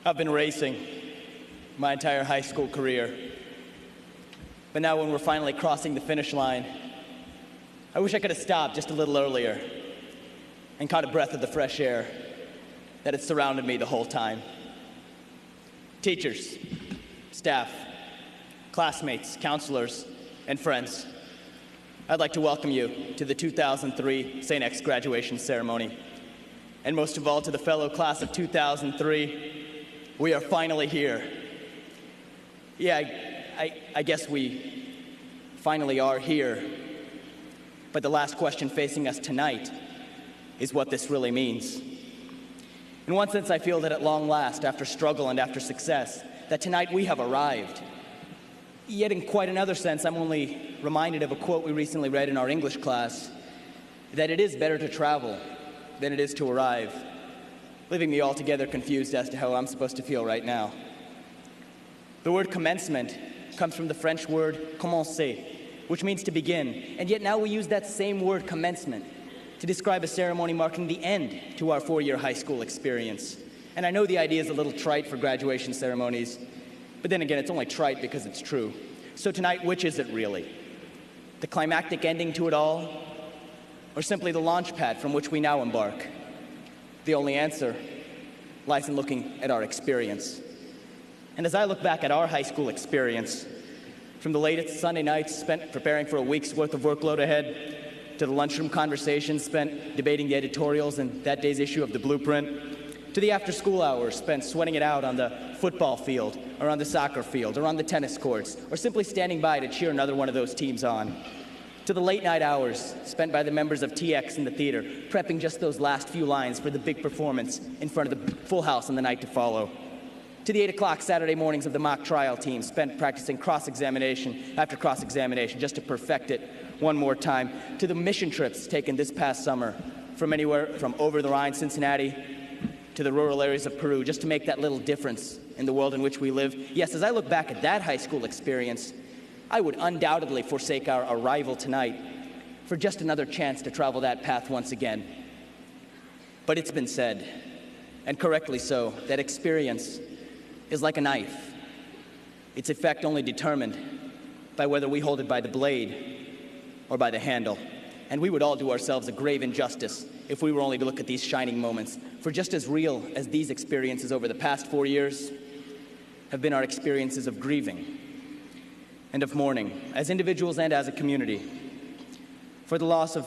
I've been racing my entire high school career. But now when we're finally crossing the finish line, I wish I could have stopped just a little earlier and caught a breath of the fresh air that had surrounded me the whole time. Teachers, staff, classmates, counselors, and friends, I'd like to welcome you to the 2003 St. X graduation ceremony. And most of all, to the fellow class of 2003, we are finally here. Yeah, I guess we finally are here. But the last question facing us tonight is what this really means. In one sense, I feel that at long last, after struggle and after success, that tonight we have arrived. Yet in quite another sense, I'm only reminded of a quote we recently read in our English class, that it is better to travel than it is to arrive, leaving me altogether confused as to how I'm supposed to feel right now. The word commencement comes from the French word commencer, which means to begin, and yet now we use that same word commencement to describe a ceremony marking the end to our four-year high school experience. And I know the idea is a little trite for graduation ceremonies, but then again, it's only trite because it's true. So tonight, which is it really? The climactic ending to it all, or simply the launch pad from which we now embark? The only answer lies in looking at our experience. And as I look back at our high school experience, from the latest Sunday nights spent preparing for a week's worth of workload ahead, to the lunchroom conversations spent debating the editorials in that day's issue of the Blueprint, to the after-school hours spent sweating it out on the football field, or on the soccer field, or on the tennis courts, or simply standing by to cheer another one of those teams on, to the late-night hours spent by the members of TX in the theater, prepping just those last few lines for the big performance in front of the full house on the night to follow, to the 8 o'clock Saturday mornings of the mock trial team spent practicing cross-examination after cross-examination just to perfect it one more time, to the mission trips taken this past summer from anywhere from over the Rhine, Cincinnati, to the rural areas of Peru, just to make that little difference in the world in which we live. Yes, as I look back at that high school experience, I would undoubtedly forsake our arrival tonight for just another chance to travel that path once again. But it's been said, and correctly so, that experience is like a knife. Its effect only determined by whether we hold it by the blade or by the handle. And we would all do ourselves a grave injustice if we were only to look at these shining moments. For just as real as these experiences over the past 4 years have been our experiences of grieving and of mourning, as individuals and as a community, for the loss of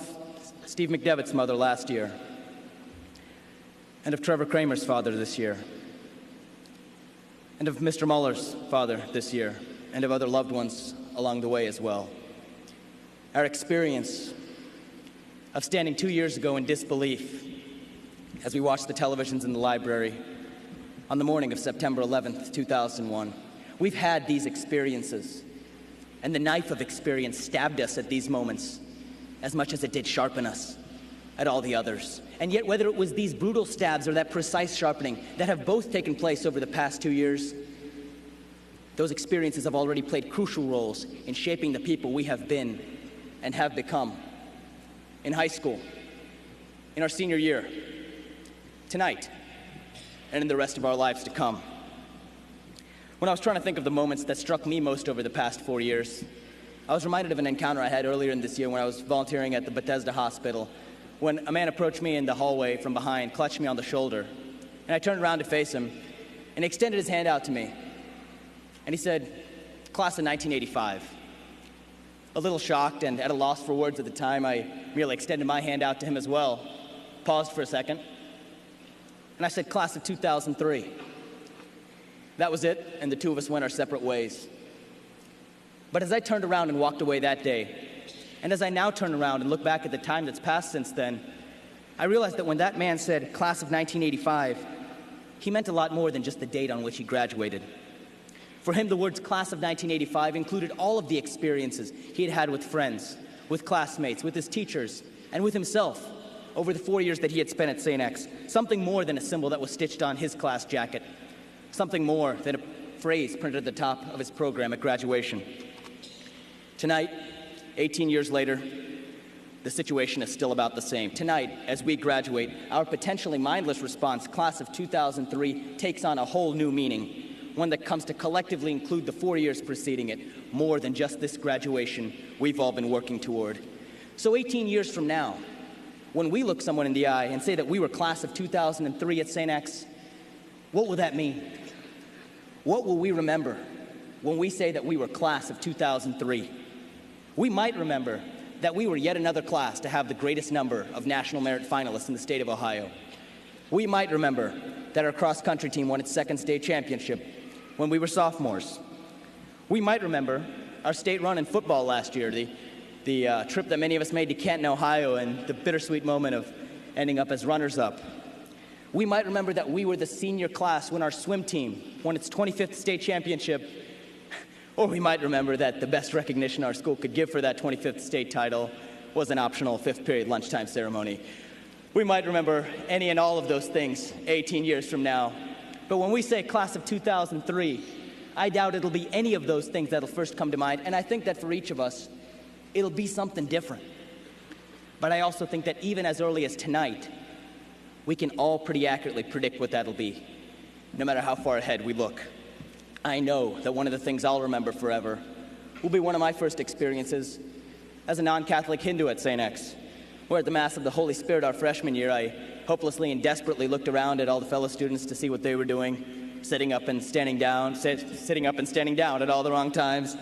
Steve McDevitt's mother last year, and of Trevor Kramer's father this year, and of Mr. Muller's father this year, and of other loved ones along the way as well. Our experience of standing 2 years ago in disbelief as we watched the televisions in the library on the morning of September 11th, 2001. We've had these experiences, and the knife of experience stabbed us at these moments as much as it did sharpen us at all the others. And yet, whether it was these brutal stabs or that precise sharpening that have both taken place over the past 2 years, those experiences have already played crucial roles in shaping the people we have been and have become in high school, in our senior year, tonight, and in the rest of our lives to come. When I was trying to think of the moments that struck me most over the past 4 years, I was reminded of an encounter I had earlier in this year when I was volunteering at the Bethesda Hospital, when a man approached me in the hallway from behind, clutched me on the shoulder, and I turned around to face him, and he extended his hand out to me, and he said, "Class of 1985. A little shocked and at a loss for words at the time, I merely extended my hand out to him as well, paused for a second, and I said, "Class of 2003. That was it, and the two of us went our separate ways. But as I turned around and walked away that day, and as I now turn around and look back at the time that's passed since then, I realized that when that man said class of 1985, he meant a lot more than just the date on which he graduated. For him, the words class of 1985 included all of the experiences he had had with friends, with classmates, with his teachers, and with himself over the 4 years that he had spent at St. X. Something more than a symbol that was stitched on his class jacket. Something more than a phrase printed at the top of his program at graduation. Tonight, 18 years later, the situation is still about the same. Tonight, as we graduate, our potentially mindless response, class of 2003, takes on a whole new meaning, one that comes to collectively include the 4 years preceding it, more than just this graduation we've all been working toward. So 18 years from now, when we look someone in the eye and say that we were class of 2003 at St. X, what will that mean? What will we remember when we say that we were class of 2003? We might remember that we were yet another class to have the greatest number of national merit finalists in the state of Ohio. We might remember that our cross-country team won its second state championship when we were sophomores. We might remember our state run in football last year, the trip that many of us made to Canton, Ohio, and the bittersweet moment of ending up as runners-up. We might remember that we were the senior class when our swim team won its 25th state championship. Or we might remember that the best recognition our school could give for that 25th state title was an optional fifth period lunchtime ceremony. We might remember any and all of those things 18 years from now. But when we say class of 2003, I doubt it'll be any of those things that'll first come to mind. And I think that for each of us, it'll be something different. But I also think that even as early as tonight, we can all pretty accurately predict what that'll be, no matter how far ahead we look. I know that one of the things I'll remember forever will be one of my first experiences as a non-Catholic Hindu at St. X, where at the Mass of the Holy Spirit our freshman year, I hopelessly and desperately looked around at all the fellow students to see what they were doing, sitting up and standing down at all the wrong times.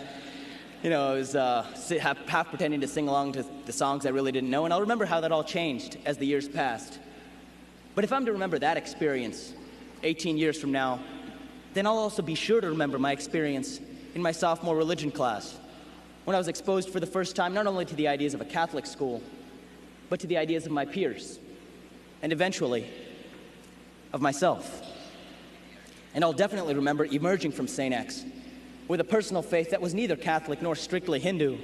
You know, I was half pretending to sing along to the songs I really didn't know, and I'll remember how that all changed as the years passed. But if I'm to remember that experience 18 years from now, then I'll also be sure to remember my experience in my sophomore religion class, when I was exposed for the first time not only to the ideas of a Catholic school, but to the ideas of my peers, and eventually, of myself. And I'll definitely remember emerging from St. X with a personal faith that was neither Catholic nor strictly Hindu,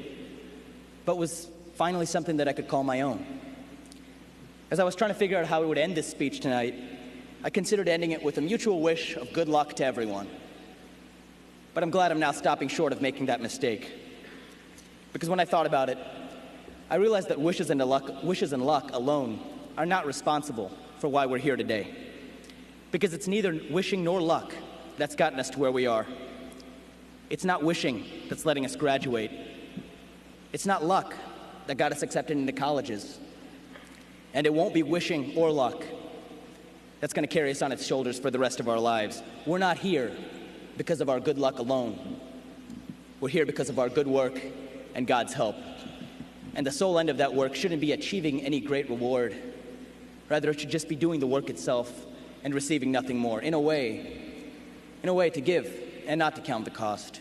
but was finally something that I could call my own. As I was trying to figure out how I would end this speech tonight, I considered ending it with a mutual wish of good luck to everyone. But I'm glad I'm now stopping short of making that mistake. Because when I thought about it, I realized that wishes and luck alone are not responsible for why we're here today. Because it's neither wishing nor luck that's gotten us to where we are. It's not wishing that's letting us graduate. It's not luck that got us accepted into colleges. And it won't be wishing or luck that's going to carry us on its shoulders for the rest of our lives. We're not here because of our good luck alone. We're here because of our good work and God's help. And the sole end of that work shouldn't be achieving any great reward. Rather, it should just be doing the work itself and receiving nothing more. In a way to give and not to count the cost.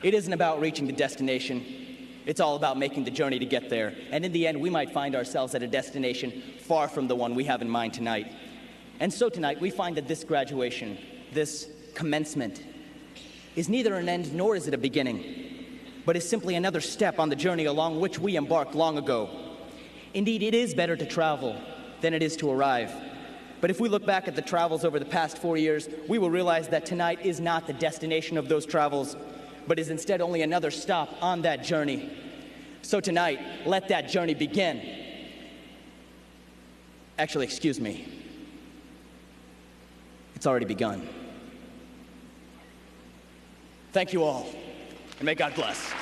It isn't about reaching the destination. It's all about making the journey to get there. And in the end, we might find ourselves at a destination far from the one we have in mind tonight. And so tonight, we find that this graduation, this commencement, is neither an end nor is it a beginning, but is simply another step on the journey along which we embarked long ago. Indeed, it is better to travel than it is to arrive. But if we look back at the travels over the past 4 years, we will realize that tonight is not the destination of those travels, but is instead only another stop on that journey. So tonight, let that journey begin. Actually, excuse me. It's already begun. Thank you all, and may God bless.